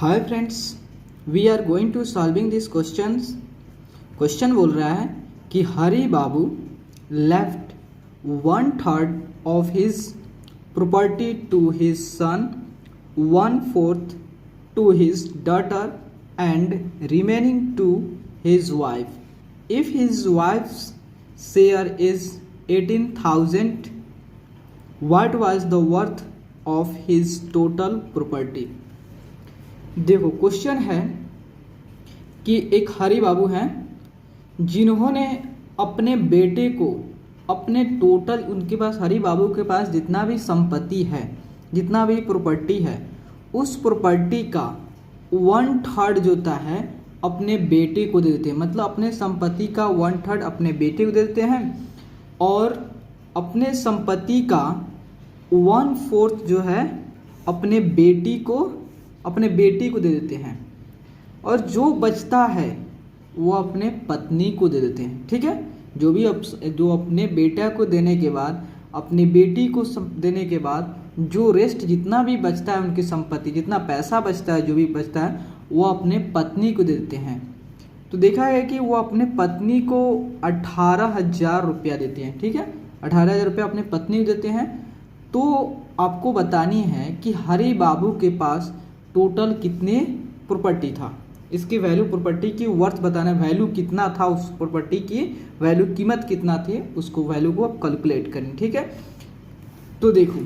Hi friends, we are going to solving this questions. Question बोल रहा है कि Hari Babu left 1/3 of his property to his son, 1/4 to his daughter and remaining to his wife. If his wife's share is 18,000, what was the worth of his total property? देखो question है कि एक हरी बाबू हैं जिन्होंने अपने बेटे को अपने टोटल, उनके पास हरी बाबू के पास जितना भी संपत्ति है, जितना भी प्रॉपर्टी है, उस प्रॉपर्टी का 1/3 जो होता है अपने बेटे को दे देते हैं। मतलब अपने संपत्ति का 1/3 अपने बेटे को दे देते हैं और अपने संपत्ति का 1/4 जो है अपने बेटी को दे देते हैं और जो बचता है वो अपने पत्नी को दे देते हैं। ठीक है, जो अपने बेटा को देने के बाद, अपनी बेटी को देने के बाद जो रेस्ट जितना भी बचता है, उनकी संपत्ति जितना पैसा बचता है, जो भी बचता है वो अपने पत्नी को दे देते हैं। तो देखा गया कि वो अपने पत्नी को 18,000 रुपया देते हैं। ठीक है, 18,000 रुपया अपने पत्नी को देते हैं। तो आपको बतानी है कि हरी बाबू के पास टोटल कितने प्रॉपर्टी था, इसकी वैल्यू, प्रॉपर्टी की वर्थ बताना, वैल्यू कितना था, उस प्रॉपर्टी की वैल्यू, कीमत कितना थी, उसको वैल्यू को आप कैलकुलेट करें। ठीक है, तो देखो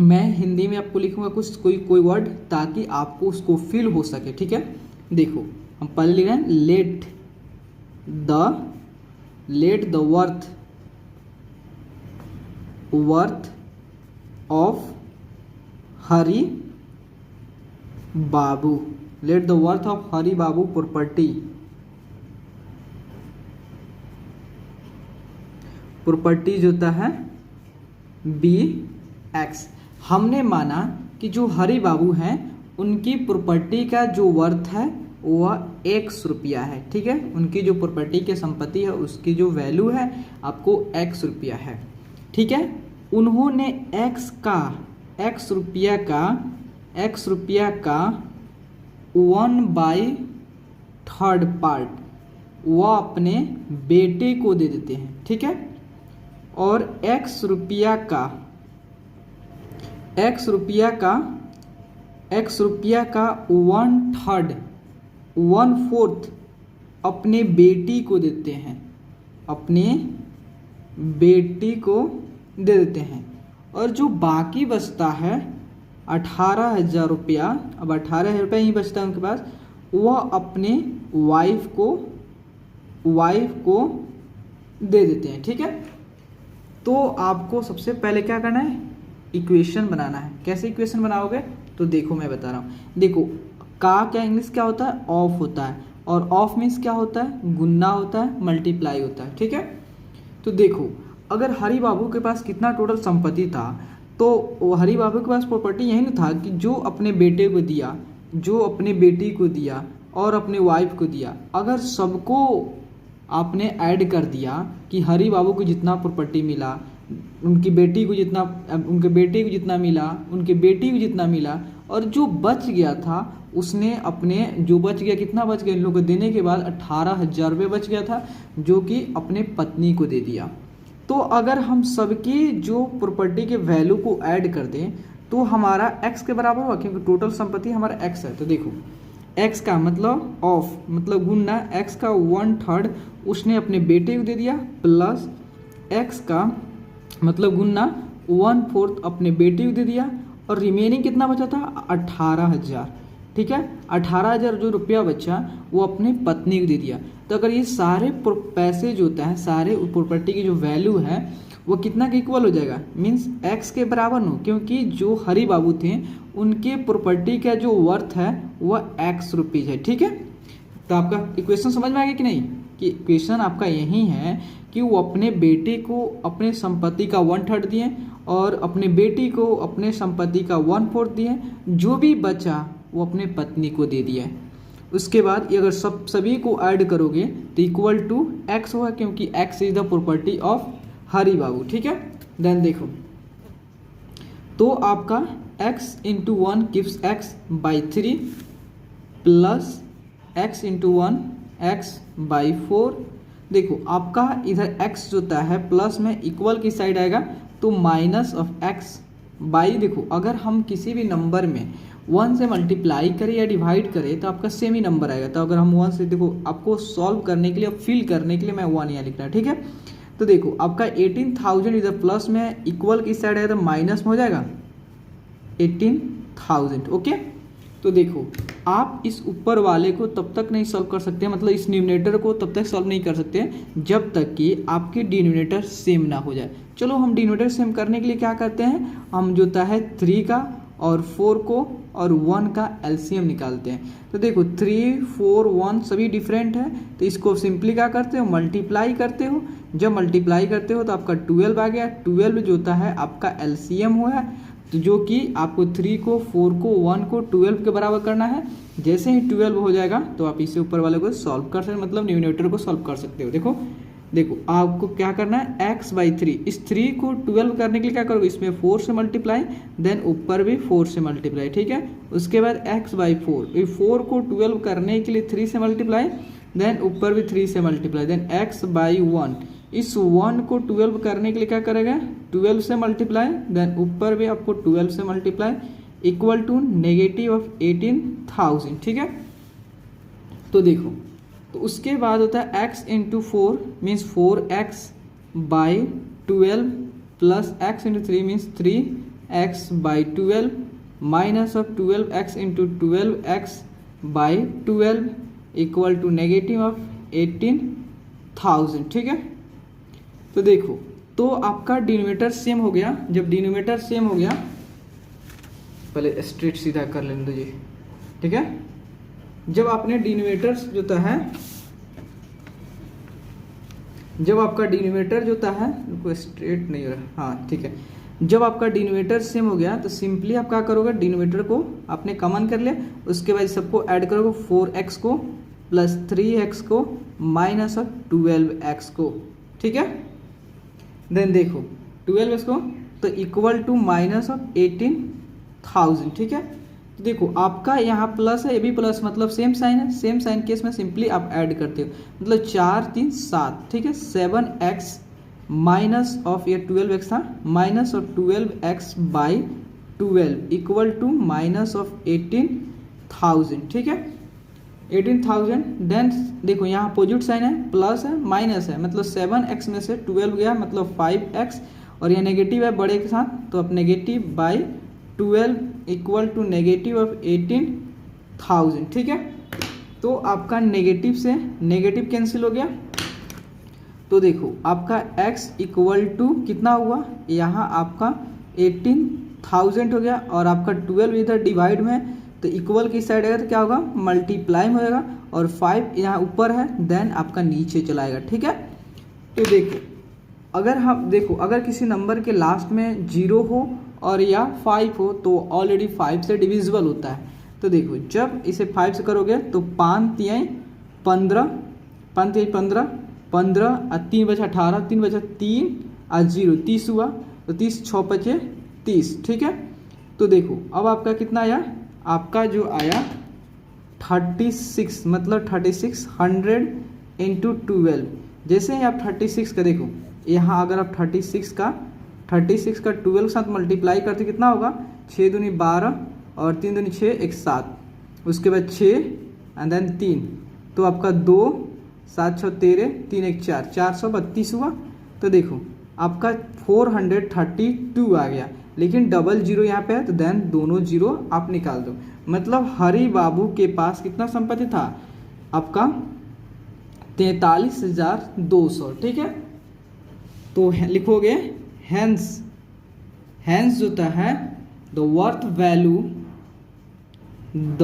मैं हिंदी में आपको लिखूंगा कुछ कोई वर्ड ताकि आपको उसको फील हो सके। ठीक है, देखो हम पहले लिख रहे हैं let the worth of Hari Babu, let the worth of Hari Babu property जो होता है बी एक्स। हमने माना कि जो हरी बाबू हैं उनकी प्रॉपर्टी का जो वर्थ है वह x रुपया है। ठीक है, उनकी जो प्रॉपर्टी की संपत्ति है उसकी जो वैल्यू है आपको x रुपया है। ठीक है, उन्होंने x रुपया का 1/3 पार्ट वह अपने बेटे को दे देते हैं। ठीक है, और x रुपया का 1/4 अपने बेटी को देते हैं, अपने बेटी को दे देते हैं। और जो बाकी बचता है 18,000 रुपया, अब 18,000 रुपया ही बचता है उनके पास, वह अपने वाइफ को दे देते हैं। ठीक है, तो आपको सबसे पहले क्या करना है, इक्वेशन बनाना है। कैसे इक्वेशन बनाओगे तो देखो मैं बता रहा हूँ। देखो का क्या इंग्लिश क्या होता है, ऑफ होता है, और ऑफ मीन्स क्या होता है, गुन्ना होता है, मल्टीप्लाई होता है। ठीक है, तो देखो अगर हरी बाबू के पास कितना टोटल संपत्ति था, तो हरी बाबू के पास प्रॉपर्टी यही ना था कि जो अपने बेटे को दिया, जो अपने बेटी को दिया और अपने वाइफ को दिया। अगर सबको आपने ऐड कर दिया कि हरी बाबू को जितना प्रॉपर्टी मिला, उनके बेटे को जितना मिला, उनके बेटी को जितना मिला, और जो बच गया था उसने अपने, जो बच गया, कितना बच गया इन लोगों को देने के बाद 18,000 रुपये बच गया था, जो कि अपने पत्नी को दे दिया। तो अगर हम सबकी जो प्रॉपर्टी के वैल्यू को ऐड कर दें तो हमारा x के बराबर होगा, क्योंकि टोटल संपत्ति हमारा x है। तो देखो x का मतलब ऑफ, मतलब गुना, x का 1/3 उसने अपने बेटे को दे दिया, प्लस x का मतलब गुना 1/4 अपने बेटे को दे दिया, और रिमेनिंग कितना बचा था, 18,000। ठीक है, 18,000 जो रुपया बचा वो अपने पत्नी को दे दिया। तो अगर ये सारे पैसे जो होता है, सारे प्रॉपर्टी की जो वैल्यू है वो कितना के इक्वल हो जाएगा, मीन्स x के बराबर हो, क्योंकि जो हरी बाबू थे उनके प्रॉपर्टी का जो वर्थ है वह x रुपीज है। ठीक है, तो आपका इक्वेशन समझ में आ गया कि नहीं, कि इक्वेशन आपका यही है कि वो अपने बेटे को अपने संपत्ति का 1/3 दिए और अपने बेटी को अपने संपत्ति का 1/4 दिए, जो भी बचा वो अपने पत्नी को दे दिया। उसके बाद अगर सभी को ऐड करोगे तो इक्वल टू x होगा, क्योंकि x is the property of Hari Babu. ठीक है, देन देखो तो आपका x into 1 gives x by 3 plus x into 1 x by 4। देखो आपका इधर x जो होता है प्लस में इक्वल की साइड आएगा तो माइनस ऑफ x बाई, देखो अगर हम किसी भी नंबर में 1 से मल्टीप्लाई करें या डिवाइड करें तो आपका सेम ही नंबर आएगा। तो अगर हम 1 से, देखो आपको सॉल्व करने के लिए, फिल करने के लिए मैं 1 यहाँ लिख रहा है, ठीक है। तो देखो आपका 18,000 इधर प्लस में इक्वल की साइड है तो माइनस में हो जाएगा 18,000, ओके। तो देखो आप इस ऊपर वाले को तब तक नहीं सॉल्व कर सकते, मतलब इस न्यूमरेटर को तब तक सॉल्व नहीं कर सकते जब तक कि आपके डिनोमिनेटर सेम ना हो जाए। चलो हम डिनोमिनेटर सेम करने के लिए क्या करते हैं, हम जो होता है 3 का और 4 को और 1 का एलसीएम निकालते हैं। तो देखो 3, 4, 1 सभी डिफरेंट है, तो इसको सिंपली क्या करते हो, मल्टीप्लाई करते हो। जब मल्टीप्लाई करते हो तो आपका 12 आ गया। 12 जो होता है आपका एलसीएम हुआ है, तो जो कि आपको 3 को, 4 को, 1 को 12 के बराबर करना है। जैसे ही 12 हो जाएगा तो आप इससे ऊपर वाले को सॉल्व कर सकते, मतलब न्यूमरेटर को सॉल्व कर सकते हो। देखो आपको क्या करना है, x बाई 3, इस 3 को 12 करने के लिए क्या करोगे, इसमें 4 से मल्टीप्लाई, देन ऊपर भी 4 से मल्टीप्लाई, ठीक है। उसके बाद x बाई 4, 4 को 12 करने के लिए 3 से मल्टीप्लाई, देन ऊपर भी 3 से मल्टीप्लाई, देन x बाई 1, इस 1 को 12 करने के लिए क्या करेगा, 12 से मल्टीप्लाई, देन ऊपर भी आपको 12 से multiply, equal to negative of 18,000, ठीक है। तो देखो, तो उसके बाद होता है x into 4 means 4x by 12 plus x into 3 means 3x by 12 minus of 12x into 12x by 12 equal to negative of 18,000, ठीक है। तो देखो, तो आपका डिनोमिनेटर सेम हो गया। जब डिनोमिनेटर सेम हो गया, पहले स्ट्रेट सीधा कर लेने दीजिए, ठीक है। जब आपने डिनोमिनेटर जो होता है, जब आपका डिनोमिनेटर जो होता है, कोई स्ट्रेट नहीं हो रहा, हाँ ठीक है। जब आपका डिनोमिनेटर सेम हो गया तो सिंपली आप क्या करोगे, डिनोमिनेटर को आपने कॉमन कर लिया, उसके बाद सबको ऐड करोगे, 4x को प्लस 3x को माइनस ऑफ 12x को, ठीक है। देन देखो 12x को तो इक्वल टू माइनस ऑफ 18,000, ठीक है। तो देखो आपका यहाँ प्लस है, ये भी प्लस, मतलब सेम साइन है। सेम साइन केस में सिंपली आप ऐड करते हो, मतलब 4, 3, 7, ठीक है। 7x माइनस ऑफ ये 12x था, minus of 12x by 12 equal to minus of 18,000, ठीक है। 18,000, देन देखो यहाँ पॉजिटिव साइन है, प्लस है, माइनस है, मतलब 7x में से 12 गया, मतलब 5x, और यह नेगेटिव है बड़े के साथ, तो अब negative by 12 equal to negative of 18,000, ठीक है। तो आपका नेगेटिव से नेगेटिव कैंसिल हो गया। तो देखो आपका x इक्वल टू कितना हुआ, यहाँ आपका 18,000 हो गया, और आपका 12 इधर डिवाइड में, तो इक्वल की साइड आएगा तो क्या होगा, मल्टीप्लाई में होएगा, और 5 यहाँ ऊपर है, देन आपका नीचे चलाएगा, ठीक है। तो देखो अगर हम देखो, अगर किसी नंबर के लास्ट में 0 हो और या 5 हो तो ऑलरेडी 5 से डिविजिबल होता है। तो देखो जब इसे 5 से करोगे तो 5 तिहाई 15, 5 तिहाई 15, 15 और 3 बचा 18, 3 बचा 3 और 0 30 हुआ, तो 30 6 बचे 30, ठीक है। तो देखो अब आपका कितना आया, आपका जो आया 36, मतलब 36 100 इंटू 12। जैसे ही आप 36 का देखो, यहाँ अगर आप 36 का 12 के साथ मल्टीप्लाई करते कितना होगा, 6 दूनी 12 और 3 दूनी 6, 1 7, उसके बाद 6 एंड देन 3, तो आपका 2 7 6 13, 3 1 4, 432 हुआ। तो देखो आपका 432 आ गया, लेकिन डबल जीरो यहाँ पे है, तो देन दोनों जीरो आप निकाल दो। मतलब हरि बाबू के पास कितना संपत्ति था, आपका 43,200, ठीक है। तो लिखोगे हैंस, हैंस होता है the worth value, the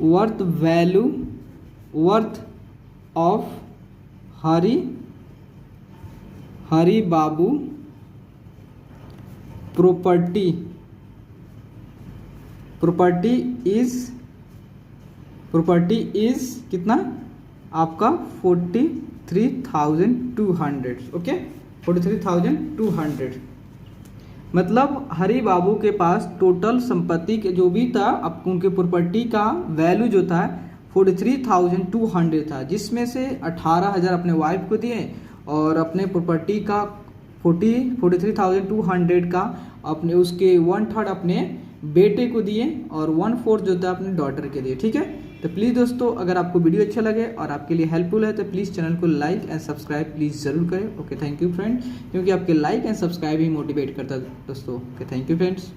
worth value, worth of Hari Babu property is कितना, आपका 43,200, ओके। 43,200। मतलब हरि बाबू के पास टोटल संपत्ति के जो भी था, अब उनके प्रॉपर्टी का वैल्यू जो था 43,200 था, जिसमें से 18,000 अपने वाइफ को दिए और अपने प्रॉपर्टी का 43,200 का अपने उसके 1/3 अपने बेटे को दिए और 1/4 जो था अपने डॉटर के दिए। ठीक है, तो प्लीज़ दोस्तों, अगर आपको वीडियो अच्छा लगे और आपके लिए हेल्पफुल है तो प्लीज़ चैनल को लाइक एंड सब्सक्राइब प्लीज़ ज़रूर करें। ओके, थैंक यू फ्रेंड, क्योंकि आपके like and subscribe he motivate करता है दोस्तों। Okay, thank you friends.